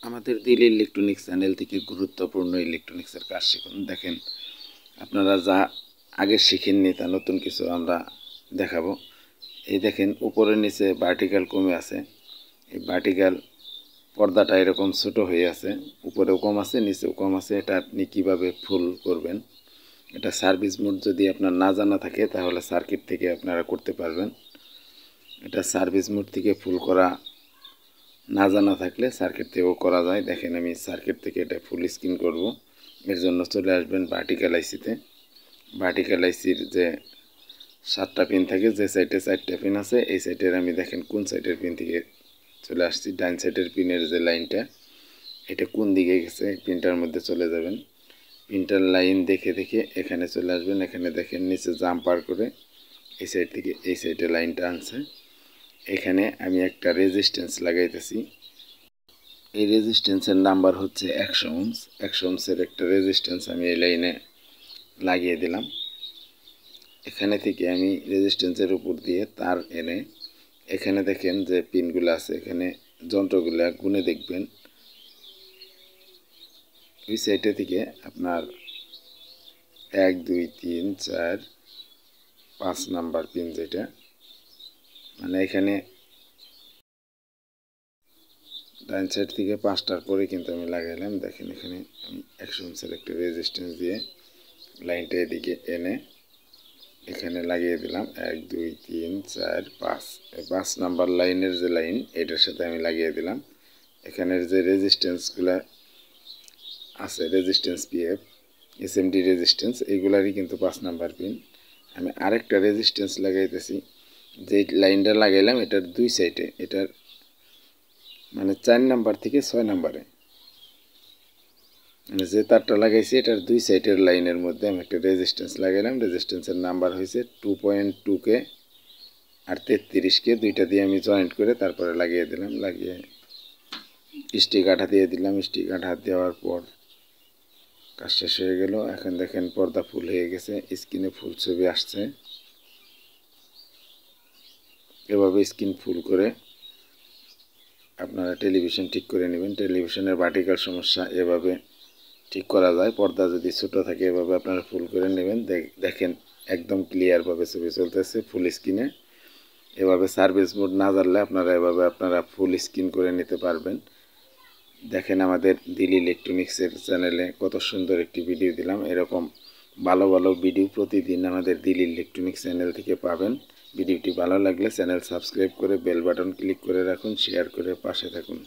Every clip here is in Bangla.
আমাদের দিল ইলেকট্রনিক্স চ্যানেল থেকে গুরুত্বপূর্ণ ইলেকট্রনিক্সের কাজ শিখুন। দেখেন, আপনারা যা আগে শিখেননি তা নতুন কিছু আমরা দেখাবো। এই দেখেন, উপরে নিচে ভার্টিক্যাল কমে আছে। এই ভার্টিক্যাল পর্দাটা এরকম ছোট হয়ে আছে, উপরেও কম আছে নিচেও কম আছে। এটা আপনি কিভাবে ফুল করবেন, এটা সার্ভিস মোড যদি আপনার না জানা থাকে তাহলে সার্কিট থেকে আপনারা করতে পারবেন। এটা সার্ভিস মোড থেকে ফুল করা না জানা থাকলে সার্কিট থেকেও করা যায়। দেখেন, আমি সার্কিট থেকে এটা ফুল স্ক্রিন করব। এর জন্য চলে আসবেন ভার্টিক্যাল আইসিতে। ভার্টিক্যাল আইসির যে 7টা পিন থাকে, যে সাইডে 4টা পিন আছে, এই সাইডের আমি দেখেন কোন সাইডের পিন থেকে চলে আসছি। ডান সাইডের পিনের যে লাইনটা, এটা কোন দিকে গেছে পিনটার মধ্যে চলে যাবেন। পিনটার লাইন দেখে দেখে এখানে চলে আসবেন। এখানে দেখেন নিচে জাম্পার করে এই সাইড থেকে এই সাইডে লাইনটা আনছে। এখানে আমি একটা রেজিস্ট্যান্স লাগাইতেছি। এই রেজিস্ট্যান্সের নাম্বার হচ্ছে 100 ওহমস। 100 ওহমসের একটা রেজিস্ট্যান্স আমি এই লাইনে লাগিয়ে দিলাম। এখানে থেকে আমি রেজিস্ট্যান্সের উপর দিয়ে তার এনে এখানে দেখেন যে পিনগুলো আছে, এখানে যন্ত্রগুলো গুনে দেখবেন। ওই সাইডে থেকে আপনার 1 2 3 4 5 নাম্বার পিন, যেটা মানে এখানে ডান সাইড থেকে 5টার পরে কিন্তু আমি লাগাইলাম। দেখেন, এখানে আমি 100 ওহমসের একটা রেজিস্ট্যান্স দিয়ে লাইনটা এদিকে এনে এখানে লাগিয়ে দিলাম। 1 2 3 4 5, এই 5 নাম্বার লাইনের যে লাইন, এটার সাথে আমি লাগিয়ে দিলাম। এখানের যে রেজিস্ট্যান্সগুলো আছে, রেজিস্ট্যান্স পিএফ, এসএমডি রেজিস্ট্যান্স, এইগুলারই কিন্তু 5 নাম্বার পিন। আমি আরেকটা রেজিস্ট্যান্স লাগাইতেছি। যে লাইনটা লাগাইলাম এটার 2 সাইডে, এটার মানে 4 নাম্বার থেকে 6 নাম্বারে, মানে যে তারটা লাগাইছি এটার 2 সাইডের লাইনের মধ্যে আমি একটা রেজিস্ট্যান্স লাগাইলাম। রেজিস্ট্যান্সের নাম্বার হয়েছে 2.2K আর 33K, দুইটা দিয়ে আমি জয়েন্ট করে তারপরে লাগিয়ে দিলাম। লাগিয়ে স্টিক আঠা দিয়ে দিলাম। স্টিক আঠা দেওয়ার পর কাজ শেষ হয়ে গেল। এখন দেখেন পর্দা ফুল হয়ে গেছে, স্ক্রিনে ফুল ছবি আসছে। এভাবে স্ক্রিন ফুল করে আপনারা টেলিভিশন ঠিক করে নেবেন। টেলিভিশনের ভার্টিক্যাল সমস্যা এভাবে ঠিক করা যায়। পর্দা যদি ছোটো থাকে এভাবে আপনারা ফুল করে নেবেন। দেখেন একদম ক্লিয়ারভাবে ছবি চলতেছে ফুল স্ক্রিনে। এভাবে সার্ভিস মোড না জানলে আপনারা এভাবে ফুল স্ক্রিন করে নিতে পারবেন। দেখেন, আমাদের দিল ইলেকট্রনিক্সের চ্যানেলে কত সুন্দর একটি ভিডিও দিলাম। এরকম ভালো ভালো ভিডিও প্রতিদিন আমাদের দিল ইলেকট্রনিক্স চ্যানেল থেকে পাবেন। ভিডিওটি ভালো লাগলে চ্যানেল সাবস্ক্রাইব করে বেল বাটন ক্লিক করে রাখুন, শেয়ার করে পাশে থাকুন।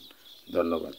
ধন্যবাদ।